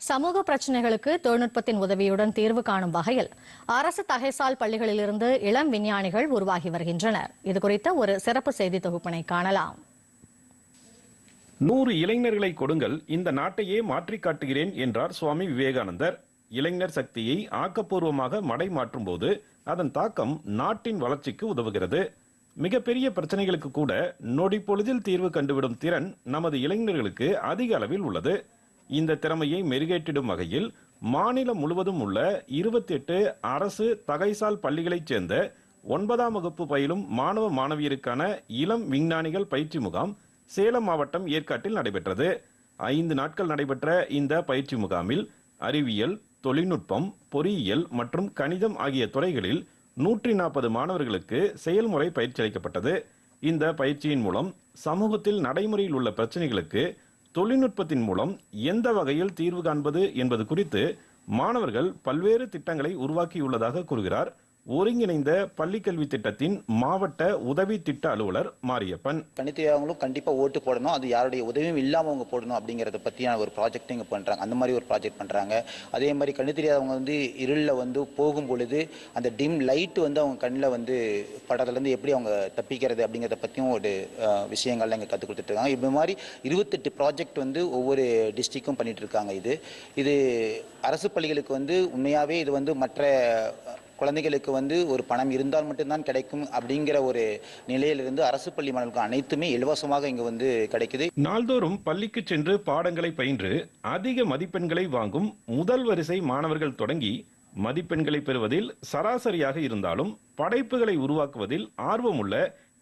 சமூக பிரச்சனைகளுக்கு தொழில்நுட்பத்தின் உதவியுடன் தீர்வு காணும் வகையில் அரசு தகைசால் பள்ளிகளிலிருந்து இளம் விஞ்ஞானிகள் உருவாகி வருகின்றனர். இதுகுறித்த ஒரு சிறப்பு செய்தி தொகுப்பினை காணலாம். 100 இளைஞர்களை கொடுங்கள், இந்த நாட்டையே மாற்றி காட்டுகிறேன் என்றார் சுவாமி விவேகானந்தர். இளைஞர் சக்தியை ஆக்கப்பூர்வமாக மடை மாற்றும் போது அதன் தாக்கம் நாட்டின் வளர்ச்சிக்கு உதவுகிறது. மிகப்பெரிய பிரச்சனைகளுக்கு கூட நொடி பொழுதில் தீர்வு கண்டுவிடும் திறன் நமது இளைஞர்களுக்கு அதிக அளவில் உள்ளது. இந்த திறமையை மெருகேற்றிடும் வகையில் மாநிலம் முழுவதும் உள்ள 28 அரசு தகைசால் பள்ளிகளைச் சேர்ந்த 9ஆம் வகுப்பு பயிலும் மாணவ மாணவியருக்கான இளம் விஞ்ஞானிகள் பயிற்சி முகாம் சேலம் மாவட்டம் ஏற்காட்டில் நடைபெற்றது. 5 நாட்கள் நடைபெற்ற இந்த பயிற்சி முகாமில் அறிவியல், தொழில்நுட்பம், பொறியியல் மற்றும் கணிதம் ஆகிய துறைகளில் 140 மாணவர்களுக்கு செயல்முறை பயிற்சி அளிக்கப்பட்டது. இந்த பயிற்சியின் மூலம் சமூகத்தில் நடைமுறையில் உள்ள பிரச்சனைகளுக்கு தொழில்நுட்பத்தின் மூலம் எந்த வகையில் தீர்வு காண்பது என்பது குறித்து மாணவர்கள் பல்வேறு திட்டங்களை உருவாக்கியுள்ளதாக கூறுகிறார் ஒருங்கிணைந்த பள்ளிக்கல்வி திட்டத்தின் மாவட்ட உதவி திட்ட அலுவலர் மாரியப்பன். தனித்தனியாகவும் கண்டிப்பா ஓட்டு போடணும், அது யாருடைய உதவியும் இல்லாம அவங்க போடணும் அப்படிங்கறத பத்தியான ஒரு ப்ராஜெக்ட் இங்க பண்றாங்க. அந்த மாதிரி ஒரு ப்ராஜெக்ட் பண்றாங்க. அதே மாதிரி கண்ணு தெரியாதவங்க இருளில் போகும் பொழுது அந்த டிம் லைட் அவங்க கண்ணில் படத்துல இருந்து எப்படி அவங்க தப்பிக்கிறது அப்படிங்கறத பத்தியும் ஒரு விஷயங்கள்லாம் இங்க கற்றுக் கொடுத்துட்டு இருக்காங்க. இது மாதிரி 28 ப்ராஜெக்ட் ஒவ்வொரு டிஸ்ட்ரிக்டும் பண்ணிட்டு இருக்காங்க. இது அரசு பள்ளிகளுக்கு உண்மையாவே இது மற்ற குழந்தைகளுக்கு ஒரு பணம் இருந்தால் மட்டும்தான் கிடைக்கும் அப்படிங்கிற ஒரு நிலையிலிருந்து அரசு பள்ளி மாணவர்களுக்கு அனைத்துமே இலவசமாக இங்க கிடைக்குது. நாள்தோறும் பள்ளிக்கு சென்று பாடங்களை பயின்று அதிக மதிப்பெண்களை வாங்கும் முதல் வரிசை மாணவர்கள் தொடங்கி மதிப்பெண்களை பெறுவதில் சராசரியாக இருந்தாலும் படைப்புகளை உருவாக்குவதில் ஆர்வமுள்ள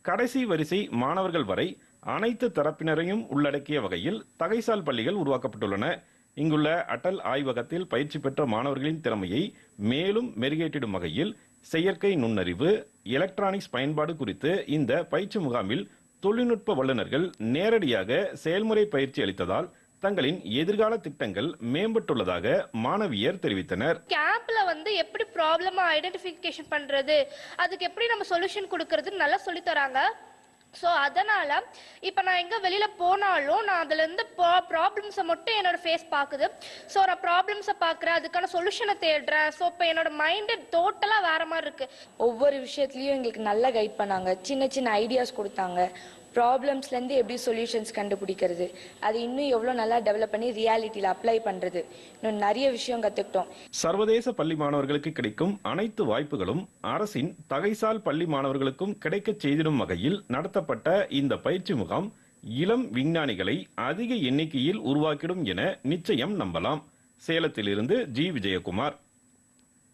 கடைசி வரிசை மாணவர்கள் வரை அனைத்து தரப்பினரையும் உள்ளடக்கிய வகையில் தகைசால் பள்ளிகள் உருவாக்கப்பட்டுள்ளன. இங்குள்ள அடல் ஆய்வகத்தில் பயிற்சி பெற்ற மாணவர்களின் திறமையை மேலும் மெருகேற்றிடும் வகையில் செயற்கை நுண்ணறிவு, எலக்ட்ரானிக்ஸ் பயன்பாடு குறித்து இந்த பயிற்சி முகாமில் தொழில்நுட்ப வல்லுநர்கள் நேரடியாக செயல்முறை பயிற்சி அளித்ததால் தங்களின் எதிர்கால திட்டங்கள் மேம்பட்டுள்ளதாக மாணவியர் தெரிவித்தனர். கேம்ப்ல எப்படி ப்ராப்ளம் ஐடென்டிஃபிகேஷன் பண்றது, அதுக்கு எப்படி நம்ம சொல்யூஷன் கொடுக்கறது நல்லா சொல்லி தராங்க. ஸோ அதனால் இப்போ நான் எங்கே வெளியில் போனாலும் நான் அதுலேருந்து ப்ராப்ளம்ஸை மட்டும் என்னோட ஃபேஸ் பார்க்குது. ஸோ நான் ப்ராப்ளம்ஸை பார்க்குறேன், அதுக்கான சொல்யூஷனை தேடுறேன். ஸோ இப்போ என்னோட மைண்டு டோட்டலாக வேறு மாதிரி இருக்குது. ஒவ்வொரு விஷயத்துலையும் எங்களுக்கு நல்லா கைட் பண்ணாங்க. சின்ன சின்ன ஐடியாஸ் கொடுத்தாங்க. ப்ராப்ளம்ஸ்லேருந்து எப்படி சொல்யூஷன்ஸ் கண்டுபிடிக்கிறது, அது இன்னும் எவ்வளோ நல்லா டெவலப் பண்ணி ரியாலிட்டியில் அப்ளை பண்ணுறது, இன்னும் நிறைய விஷயம் கற்றுக்கிட்டோம். சர்வதேச பள்ளி மாணவர்களுக்கு கிடைக்கும் அனைத்து வாய்ப்புகளும் அரசின் தகைசால் பள்ளி மாணவர்களுக்கும் கிடைக்க செய்திடும் வகையில் நடத்தப்பட்ட இந்த பயிற்சி முகாம் இளம் விஞ்ஞானிகளை அதிக எண்ணிக்கையில் உருவாக்கிடும் என நிச்சயம் நம்பலாம். சேலத்திலிருந்து ஜி. விஜயகுமார்.